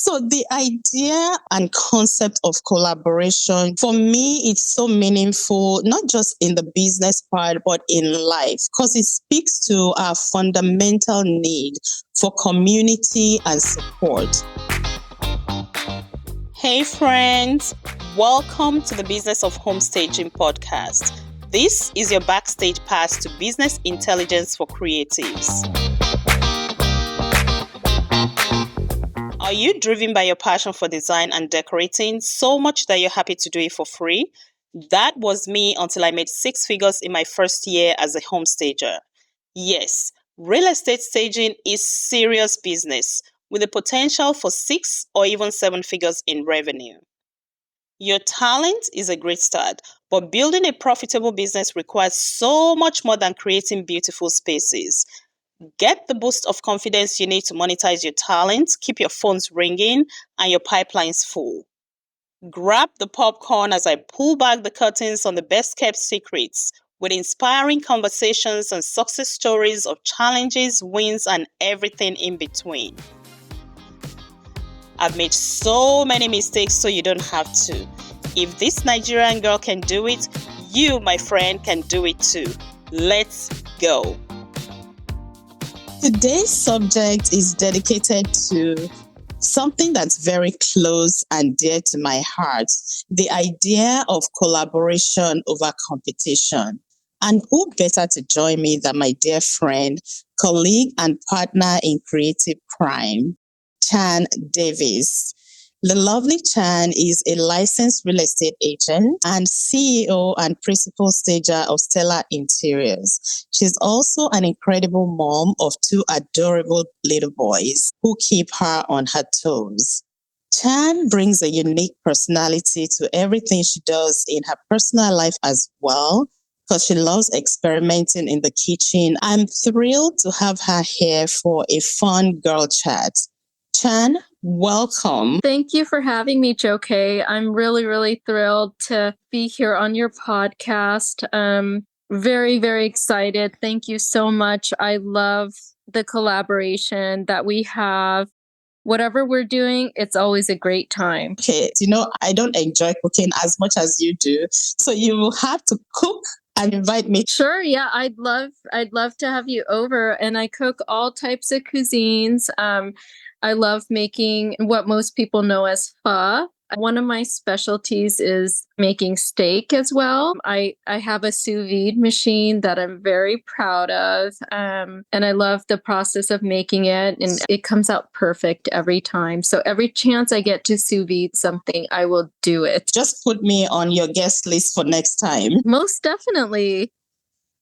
So the idea and concept of collaboration, for me, it's so meaningful, not just in the business part, but in life, because it speaks to our fundamental need for community and support. Hey friends, welcome to the Business of Homestaging podcast. This is your backstage pass to business intelligence for creatives. Are you driven by your passion for design and decorating so much that you're happy to do it for free? That was me until I made 6 figures in my first year as a home stager. Yes, real estate staging is serious business with the potential for 6 or even 7 figures in revenue. Your talent is a great start, but building a profitable business requires so much more than creating beautiful spaces. Get the boost of confidence you need to monetize your talent, keep your phones ringing, and your pipelines full. Grab the popcorn as I pull back the curtains on the best kept secrets with inspiring conversations and success stories of challenges, wins, and everything in between. I've made so many mistakes so you don't have to. If this Nigerian girl can do it, you, my friend, can do it too. Let's go. Today's subject is dedicated to something that's very close and dear to my heart, the idea of collaboration over competition. And who better to join me than my dear friend, colleague, and partner in creative crime, Chan Davies. The lovely Chan is a licensed real estate agent and CEO and principal stager of Stellar Interiors. She's also an incredible mom of 2 adorable little boys who keep her on her toes. Chan brings a unique personality to everything she does in her personal life as well, because she loves experimenting in the kitchen. I'm thrilled to have her here for a fun girl chat. Chan, welcome. Thank you for having me, Joe Kay. I'm really thrilled to be here on your podcast. Very, very excited. Thank you so much. I love the collaboration that we have. Whatever we're doing, it's always a great time. Okay, I don't enjoy cooking as much as you do, so you will have to cook and invite me. Sure, yeah, I'd love to have you over, and I cook all types of cuisines. I love making what most people know as pho. One of my specialties is making steak as well. I have a sous vide machine that I'm very proud of. And I love the process of making it, and it comes out perfect every time. So every chance I get to sous vide something, I will do it. Just put me on your guest list for next time. Most definitely.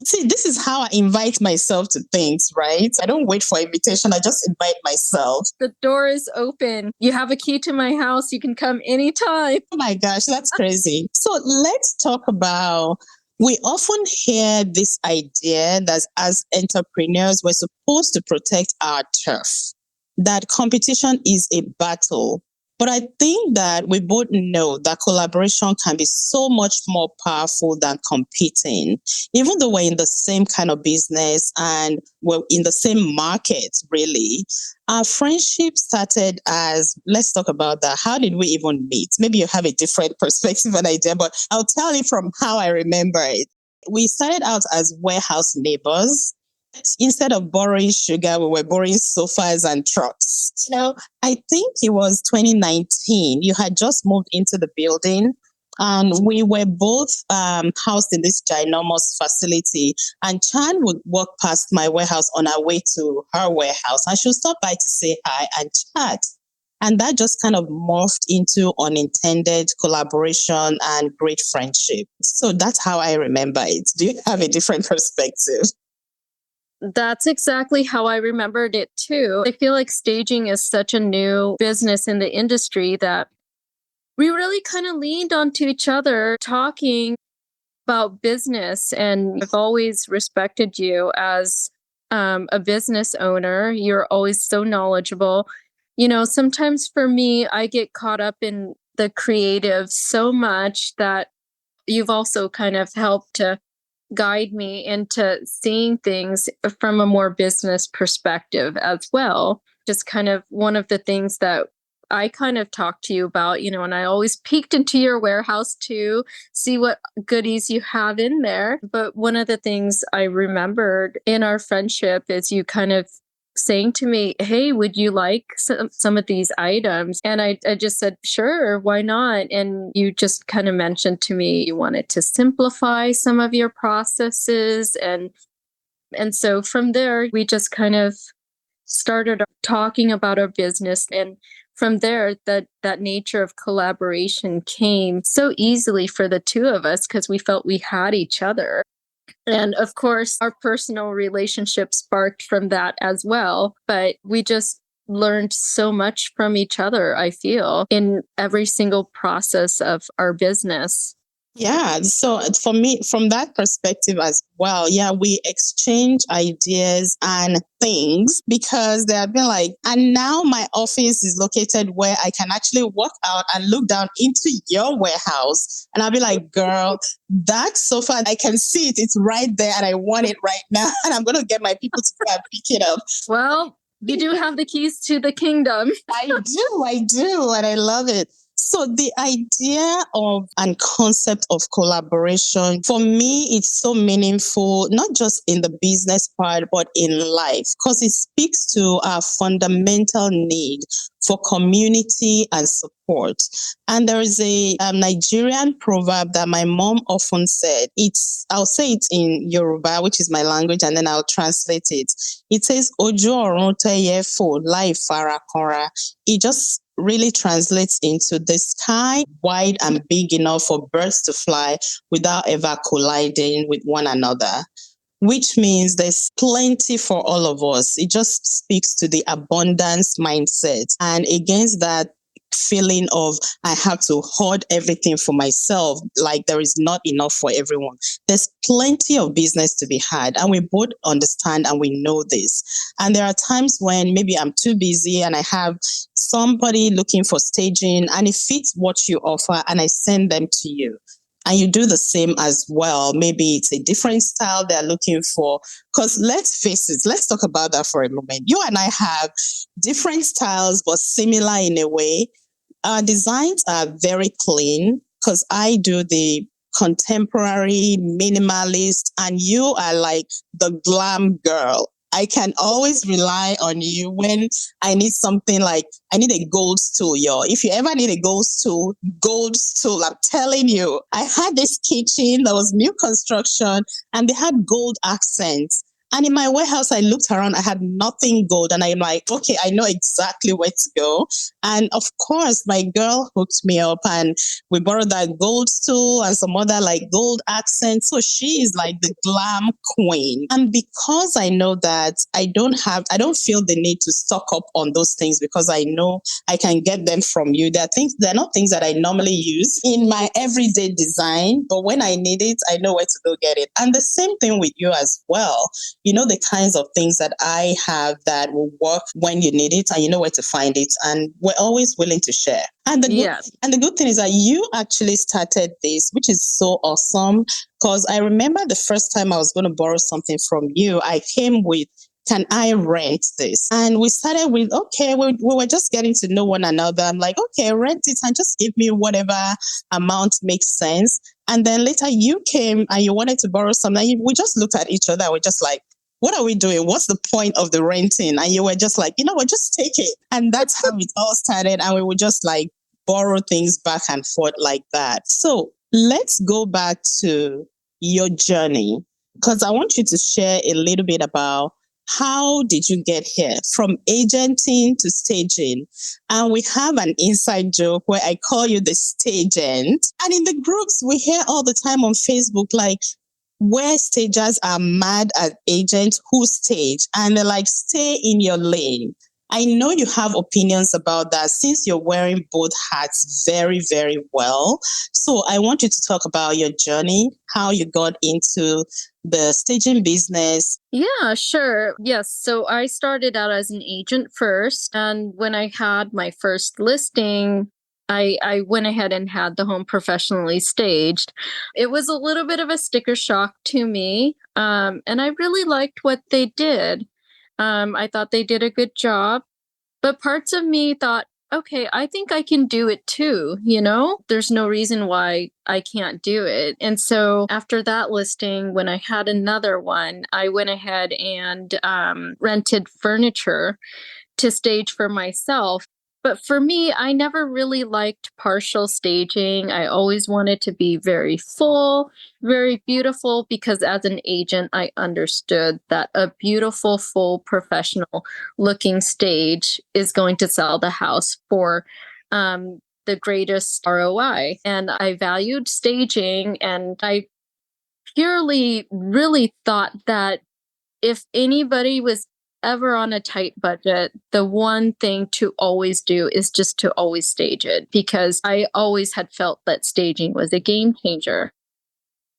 See, this is how I invite myself to things, right? I don't wait for invitation. I just invite myself. The door is open. You have a key to my house. You can come anytime. Oh my gosh, that's crazy. So let's talk about, we often hear this idea that as entrepreneurs, we're supposed to protect our turf, that competition is a battle. But I think that we both know that collaboration can be so much more powerful than competing. Even though we're in the same kind of business and we're in the same market, really, our friendship started as, let's talk about that. How did we even meet? Maybe you have a different perspective and idea, but I'll tell you from how I remember it. We started out as warehouse neighbors. Instead of borrowing sugar, we were borrowing sofas and trucks. I think it was 2019. You had just moved into the building, and we were both housed in this ginormous facility. And Chan would walk past my warehouse on our way to her warehouse, and she would stop by to say hi and chat. And that just kind of morphed into unintended collaboration and great friendship. So that's how I remember it. Do you have a different perspective? That's exactly how I remembered it too. I feel like staging is such a new business in the industry that we really kind of leaned onto each other talking about business. And I've always respected you as a business owner. You're always so knowledgeable. Sometimes for me, I get caught up in the creative so much that you've also kind of helped to guide me into seeing things from a more business perspective as well. Just kind of one of the things that I kind of talked to you about, and I always peeked into your warehouse to see what goodies you have in there. But one of the things I remembered in our friendship is you kind of saying to me, "Hey, would you like some of these items?" And I just said, "Sure, why not?" And you just kind of mentioned to me you wanted to simplify some of your processes. And so from there, we just kind of started talking about our business. And from there, that nature of collaboration came so easily for the two of us because we felt we had each other. And of course, our personal relationship sparked from that as well. But we just learned so much from each other, I feel, in every single process of our business. Yeah, so for me, from that perspective as well, yeah, we exchange ideas and things because they have been like, and now my office is located where I can actually walk out and look down into your warehouse. And I'll be like, girl, that sofa, I can see it, it's right there, and I want it right now. And I'm going to get my people to go and pick it up. Well, you do have the keys to the kingdom. I do, and I love it. So the idea of and concept of collaboration, for me, it's so meaningful, not just in the business part, but in life, because it speaks to our fundamental need for community and support. And there is a Nigerian proverb that my mom often said. I'll say it in Yoruba, which is my language, and then I'll translate it. It says, Ojo orun teye fo lai fara kanra. It just really translates into the sky wide and big enough for birds to fly without ever colliding with one another, which means there's plenty for all of us. It just speaks to the abundance mindset. And against that feeling of I have to hoard everything for myself, like there is not enough for everyone. There's plenty of business to be had, and we both understand and we know this. And there are times when maybe I'm too busy and I have somebody looking for staging and it fits what you offer, and I send them to you. And you do the same as well. Maybe it's a different style they're looking for. Because let's face it, let's talk about that for a moment. You and I have different styles, but similar in a way. Our designs are very clean because I do the contemporary minimalist, and you are like the glam girl. I can always rely on you when I need something like I need a gold stool, yo. If you ever need a gold stool, I'm telling you. I had this kitchen that was new construction and they had gold accents. And in my warehouse, I looked around, I had nothing gold. And I'm like, okay, I know exactly where to go. And of course, my girl hooked me up and we borrowed that gold stool and some other like gold accents. So she is like the glam queen. And because I know that I don't feel the need to stock up on those things because I know I can get them from you. They're not things that I normally use in my everyday design, but when I need it, I know where to go get it. And the same thing with you as well. You know the kinds of things that I have that will work when you need it, and you know where to find it. And we're always willing to share. And the good thing is that you actually started this, which is so awesome. Because I remember the first time I was going to borrow something from you, I came with, can I rent this? And we started with, okay, we were just getting to know one another. I'm like, okay, rent it and just give me whatever amount makes sense. And then later you came and you wanted to borrow something. We just looked at each other. We're just like, what are we doing? What's the point of the renting? And you were just like, you know what, just take it. And that's how it all started. And we would just like borrow things back and forth like that. So let's go back to your journey, because I want you to share a little bit about how did you get here from agenting to staging? And we have an inside joke where I call you the stagent. And in the groups, we hear all the time on Facebook, like, where stagers are mad at agents who stage and they're like, stay in your lane. I know you have opinions about that since you're wearing both hats very, very well. So I want you to talk about your journey, how you got into the staging business. Yeah, sure. Yes. So I started out as an agent first. And when I had my first listing, I went ahead and had the home professionally staged. It was a little bit of a sticker shock to me. And I really liked what they did. I thought they did a good job. But parts of me thought, okay, I think I can do it too, you know? There's no reason why I can't do it. And so after that listing, when I had another one, I went ahead and rented furniture to stage for myself. But for me, I never really liked partial staging. I always wanted to be very full, very beautiful, because as an agent, I understood that a beautiful, full, professional looking stage is going to sell the house for the greatest ROI. And I valued staging, and I purely really thought that if anybody was ever on a tight budget, the one thing to always do is just to always stage it, because I always had felt that staging was a game changer.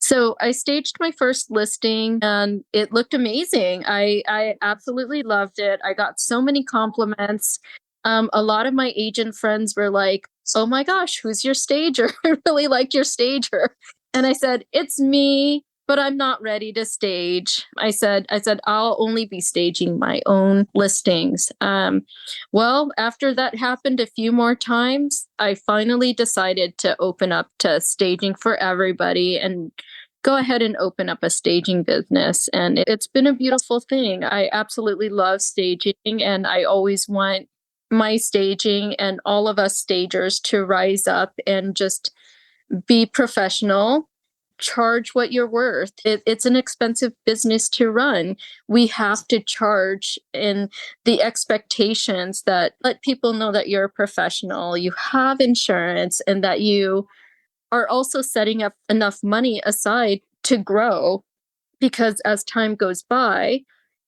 So I staged my first listing and it looked amazing. I absolutely loved it. I got so many compliments. A lot of my agent friends were like, "Oh my gosh, who's your stager? I really like your stager." And I said, "It's me, but I'm not ready to stage." I said I'll only be staging my own listings. Well, after that happened a few more times, I finally decided to open up to staging for everybody and go ahead and open up a staging business. And it's been a beautiful thing. I absolutely love staging, and I always want my staging and all of us stagers to rise up and just be professional. Charge what you're worth. It's an expensive business to run. We have to charge in the expectations that let people know that you're a professional, you have insurance, and that you are also setting up enough money aside to grow, because as time goes by,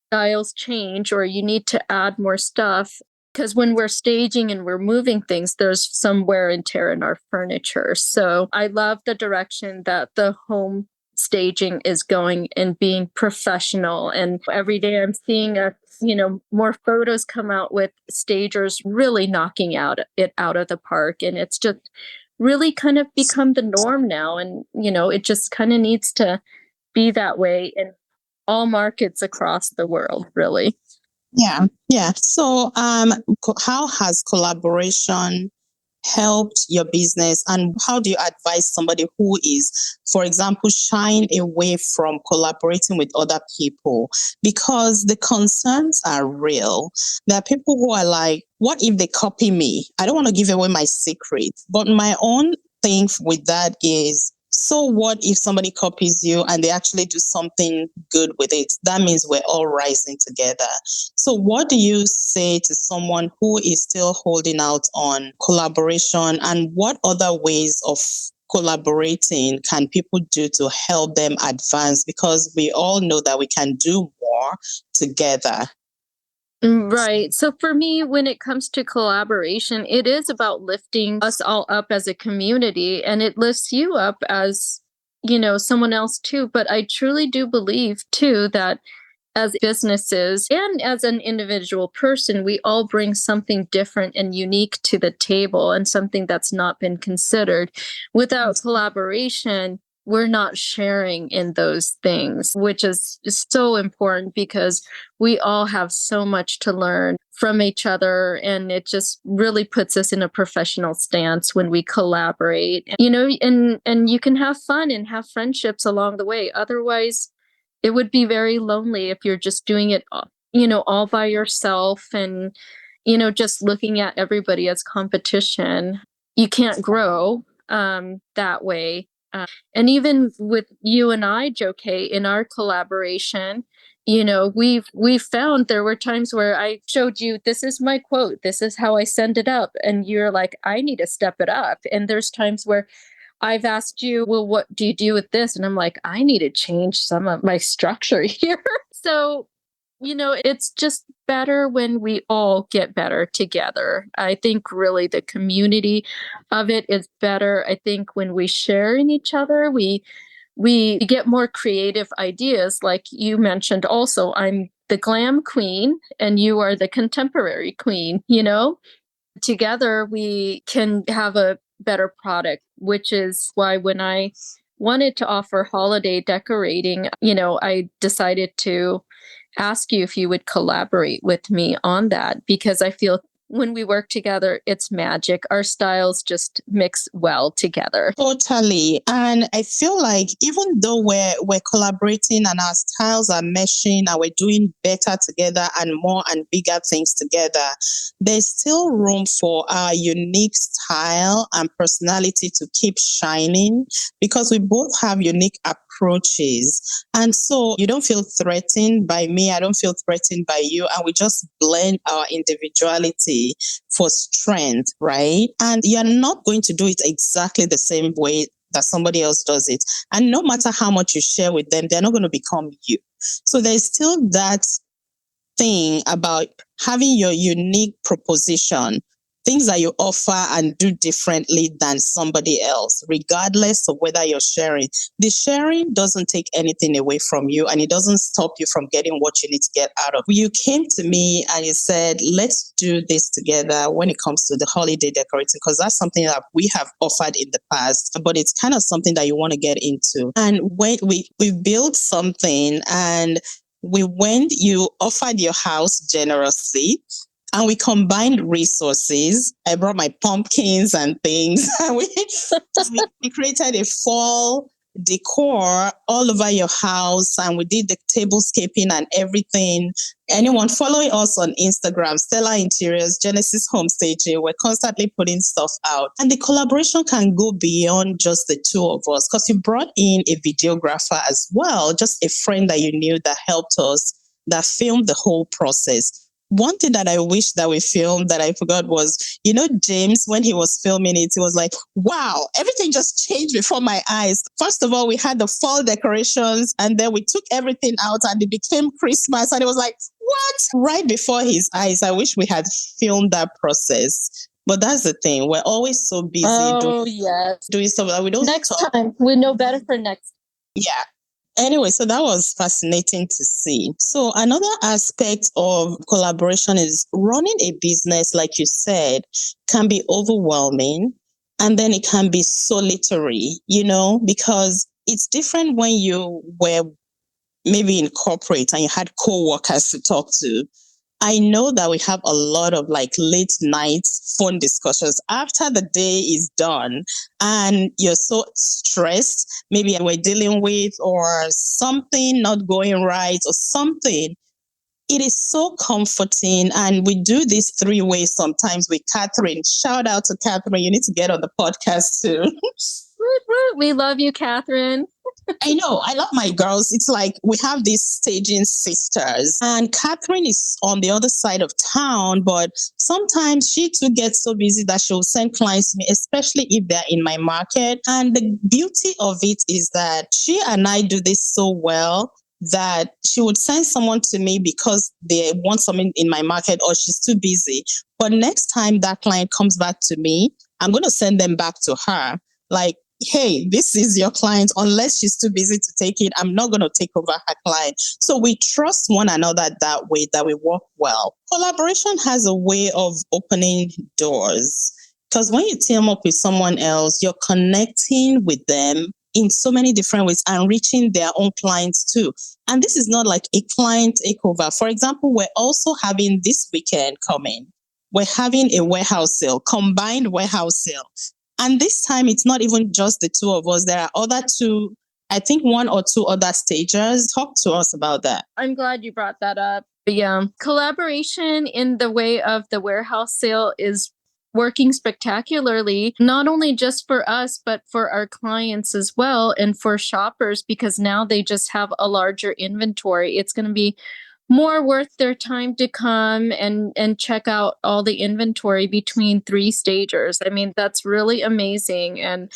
styles change or you need to add more stuff. Because when we're staging and we're moving things, there's some wear and tear in our furniture. So I love the direction that the home staging is going and being professional. And every day I'm seeing more photos come out with stagers really knocking out of the park. And it's just really kind of become the norm now. And, it just kind of needs to be that way in all markets across the world, really. Yeah, yeah. So, how has collaboration helped your business, and how do you advise somebody who is, for example, shying away from collaborating with other people because the concerns are real? There are people who are like, what if they copy me? I don't want to give away my secret, but my own thing with that is, so what if somebody copies you and they actually do something good with it? That means we're all rising together. So, what do you say to someone who is still holding out on collaboration, and what other ways of collaborating can people do to help them advance? Because we all know that we can do more together. Right. So for me, when it comes to collaboration, it is about lifting us all up as a community, and it lifts you up as, someone else too. But I truly do believe too that as businesses and as an individual person, we all bring something different and unique to the table, and something that's not been considered. Without collaboration, we're not sharing in those things, which is so important, because we all have so much to learn from each other. And it just really puts us in a professional stance when we collaborate, and you can have fun and have friendships along the way. Otherwise, it would be very lonely if you're just doing it, all by yourself, and, just looking at everybody as competition. You can't grow that way. And even with you and I, Joe K, in our collaboration, we've found there were times where I showed you, this is my quote, this is how I send it up, and you're like, I need to step it up. And there's times where I've asked you, well, what do you do with this? And I'm like, I need to change some of my structure here. So, it's just better when we all get better together. I think really the community of it is better. I think when we share in each other, we get more creative ideas. Like you mentioned also, I'm the glam queen and you are the contemporary queen, together we can have a better product, which is why when I wanted to offer holiday decorating, I decided to ask you if you would collaborate with me on that, because I feel when we work together, it's magic. Our styles just mix well together. Totally. And I feel like even though we're collaborating and our styles are meshing and we're doing better together and more and bigger things together, there's still room for our unique style and personality to keep shining because we both have unique approaches. And so you don't feel threatened by me, I don't feel threatened by you, and we just blend our individuality for strength, right? And you're not going to do it exactly the same way that somebody else does it. And no matter how much you share with them, they're not going to become you. So there's still that thing about having your unique proposition, things that you offer and do differently than somebody else, regardless of whether you're sharing. The sharing doesn't take anything away from you and it doesn't stop you from getting what you need to get out of. You came to me and you said, let's do this together when it comes to the holiday decorating, because that's something that we have offered in the past, but it's kind of something that you want to get into. And when we built something and you offered your house generously and we combined resources. I brought my pumpkins and things and we created a fall decor all over your house and we did the tablescaping and everything. Anyone following us on Instagram, Stella Interiors, Genesis Home Staging, we're constantly putting stuff out. And the collaboration can go beyond just the two of us because you brought in a videographer as well, just a friend that you knew that helped us, that filmed the whole process. One thing that I wish that we filmed that I forgot was, James, when he was filming it, he was like, wow, everything just changed before my eyes. First of all, we had the fall decorations and then we took everything out and it became Christmas. And it was like, what? Right before his eyes. I wish we had filmed that process. But that's the thing. We're always so busy doing stuff that we don't Next talk. time, we know better for next. Yeah. Anyway, so that was fascinating to see. So another aspect of collaboration is running a business, like you said, can be overwhelming and then it can be solitary, because it's different when you were maybe in corporate and you had co-workers to talk to. I know that we have a lot of like late night phone discussions after the day is done and you're so stressed, maybe we're dealing with or something not going right or something. It is so comforting. And we do this three ways sometimes with Catherine. Shout out to Catherine. You need to get on the podcast too. We love you, Catherine. I know. I love my girls. It's like we have these staging sisters, and Catherine is on the other side of town, but sometimes she too gets so busy that she'll send clients to me, especially if they're in my market. And the beauty of it is that she and I do this so well that she would send someone to me because they want something in my market or she's too busy. But next time that client comes back to me, I'm going to send them back to her. Like, hey, this is your client. Unless she's too busy to take it, I'm not going to take over her client. So we trust one another that way, that we work well. Collaboration has a way of opening doors because when you team up with someone else, you're connecting with them in so many different ways and reaching their own clients too. And this is not like a client takeover. For example, we're also having this weekend coming. We're having a warehouse sale, combined warehouse sale. And this time, it's not even just the two of us. There are other two, I think one or two other stagers. Talk to us about that. I'm glad you brought that up. Yeah. Collaboration in the way of the warehouse sale is working spectacularly, not only just for us, but for our clients as well and for shoppers, because now they just have a larger inventory. It's going to be more worth their time to come and check out all the inventory between three stagers. I mean, that's really amazing and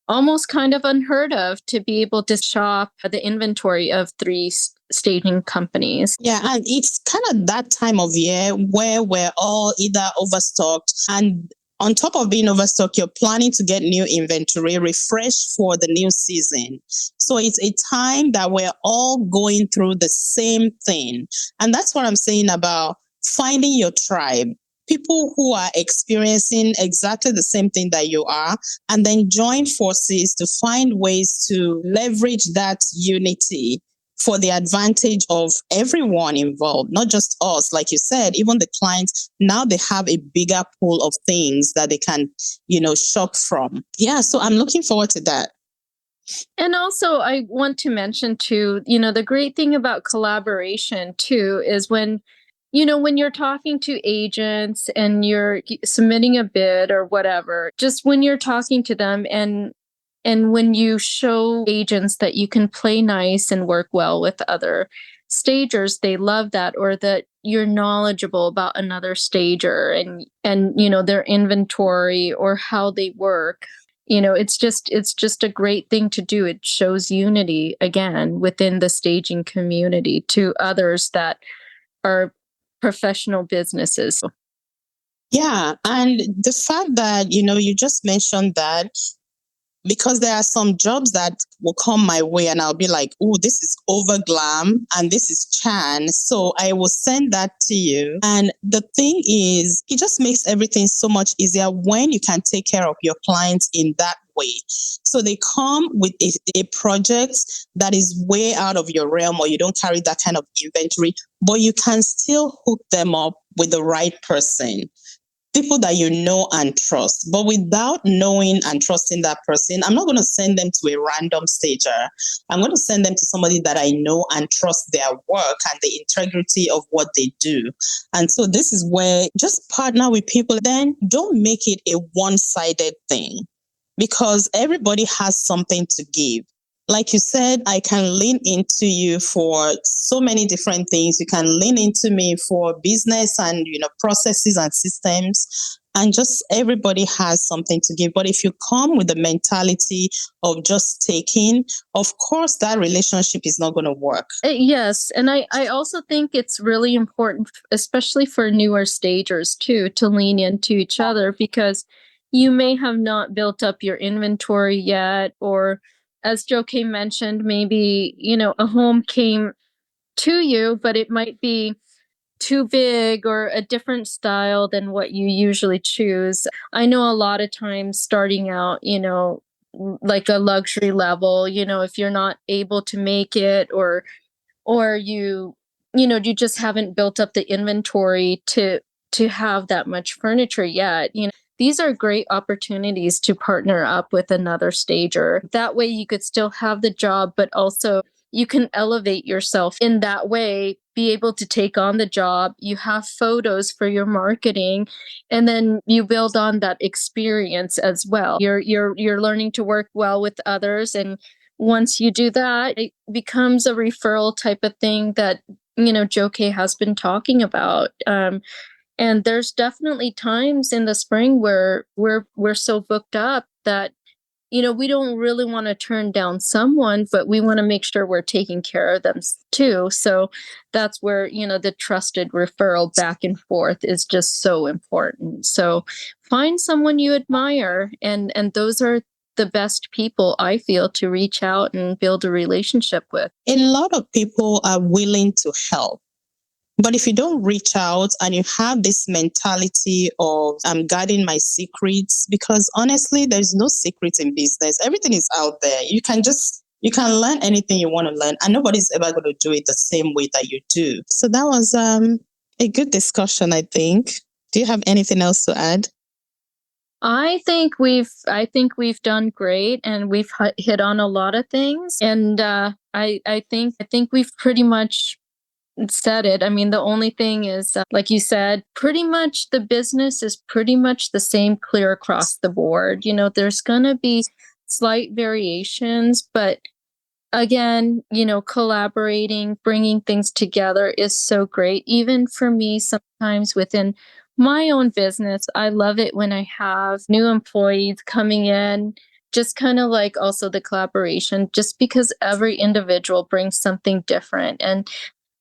almost kind of unheard of to be able to shop the inventory of three staging companies. Yeah, and it's kind of that time of year where we're all either overstocked and on top of being overstocked, you're planning to get new inventory, refresh for the new season. So it's a time that we're all going through the same thing. And that's what I'm saying about finding your tribe. People who are experiencing exactly the same thing that you are, and then join forces to find ways to leverage that unity for the advantage of everyone involved, not just us. Like you said, even the clients, now they have a bigger pool of things that they can, shop from. Yeah, so I'm looking forward to that. And also, I want to mention too, the great thing about collaboration too is when you're talking to agents and you're submitting a bid or whatever, just when you're talking to them and when you show agents that you can play nice and work well with other stagers, they love that, or that you're knowledgeable about another stager and their inventory or how they work. It's just a great thing to do. It shows unity again within the staging community to others that are professional businesses. Yeah, and the fact that, you just mentioned that, because there are some jobs that will come my way and I'll be like, oh, this is over glam and this is Chan. So I will send that to you. And the thing is, it just makes everything so much easier when you can take care of your clients in that way. So they come with a project that is way out of your realm, or you don't carry that kind of inventory, but you can still hook them up with the right person, people that you know and trust. But without knowing and trusting that person, I'm not going to send them to a random stager. I'm going to send them to somebody that I know and trust their work and the integrity of what they do. And so this is where just partner with people. Then don't make it a one-sided thing, because everybody has something to give. Like you said, I can lean into you for so many different things. You can lean into me for business and, processes and systems. And just everybody has something to give. But if you come with the mentality of just taking, of course, that relationship is not going to work. Yes. And I also think it's really important, especially for newer stagers too, to lean into each other, because you may have not built up your inventory yet, or as Joe K mentioned, maybe, a home came to you, but it might be too big or a different style than what you usually choose. I know a lot of times starting out, like a luxury level, if you're not able to make it, or you just haven't built up the inventory to have that much furniture yet, these are great opportunities to partner up with another stager. That way you could still have the job, but also you can elevate yourself in that way, be able to take on the job. You have photos for your marketing, and then you build on that experience as well. You're learning to work well with others, and once you do that, it becomes a referral type of thing that Joe K has been talking about. And there's definitely times in the spring where we're so booked up that we don't really want to turn down someone, but we want to make sure we're taking care of them too. So that's where the trusted referral back and forth is just so important. So find someone you admire, and those are the best people, I feel, to reach out and build a relationship with. A lot of people are willing to help. But if you don't reach out and you have this mentality of I'm guarding my secrets, because honestly, there's no secret in business. Everything is out there. You can learn anything you want to learn, and nobody's ever going to do it the same way that you do. So that was a good discussion, I think. Do you have anything else to add? I think we've done great, and we've hit on a lot of things, and I think we've pretty much said it. I mean, the only thing is, like you said, pretty much the business is pretty much the same clear across the board. There's going to be slight variations, but again, collaborating, bringing things together is so great. Even for me, sometimes within my own business, I love it when I have new employees coming in, just kind of like also the collaboration, just because every individual brings something different. And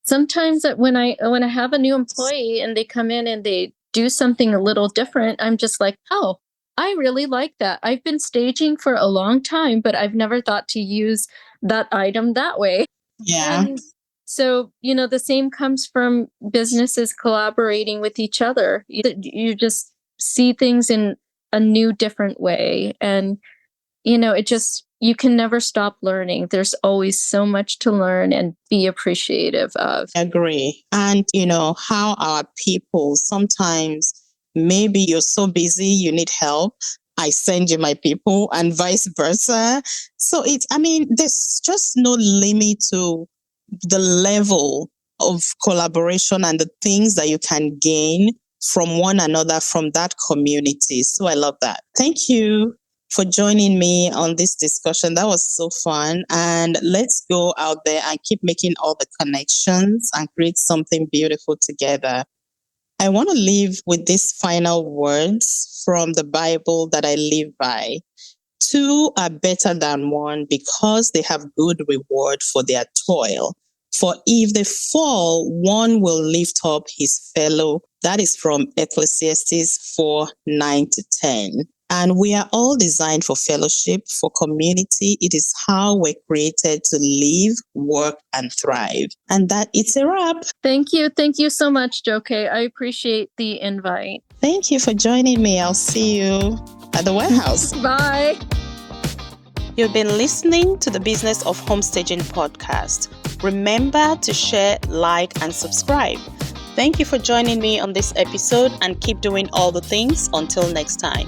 sometimes when I have a new employee and they come in and they do something a little different, I'm just like, oh, I really like that. I've been staging for a long time, but I've never thought to use that item that way. Yeah. And so, the same comes from businesses collaborating with each other. You just see things in a new, different way. And, it just you can never stop learning. There's always so much to learn and be appreciative of. Agree. And how our people sometimes, maybe you're so busy, you need help. I send you my people and vice versa. So there's just no limit to the level of collaboration and the things that you can gain from one another from that community. So I love that. Thank you for joining me on this discussion. That was so fun. And let's go out there and keep making all the connections and create something beautiful together. I want to leave with these final words from the Bible that I live by. Two are better than one because they have good reward for their toil. For if they fall, one will lift up his fellow. That is from Ecclesiastes 4:9-10. And we are all designed for fellowship, for community. It is how we're created to live, work, and thrive. And that it's a wrap. Thank you. Thank you so much, Joke. I appreciate the invite. Thank you for joining me. I'll see you at the warehouse. Bye. You've been listening to the Business of Homestaging podcast. Remember to share, like, and subscribe. Thank you for joining me on this episode and keep doing all the things until next time.